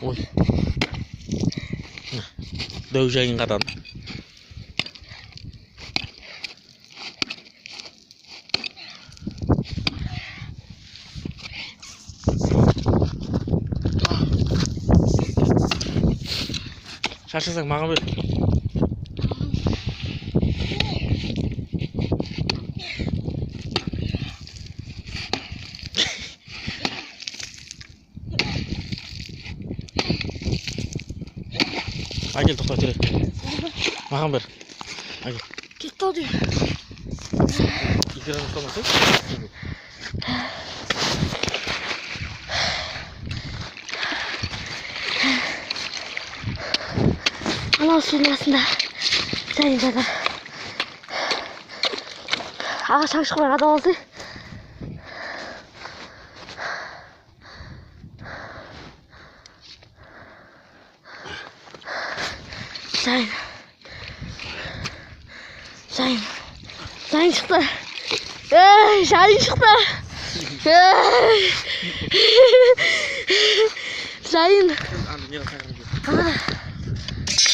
Ой. Дәу жайын қадан. Шашасаң маған бер. Әкел, тоқта өтірек. Маған бер. Әкел. Кетті ау дейм. Икерін ұстамасың? Анау судың астында жайын жатыр. Ағаш шықпай қадап алсай. Жайын шықты. Жайын шықты. Жайын.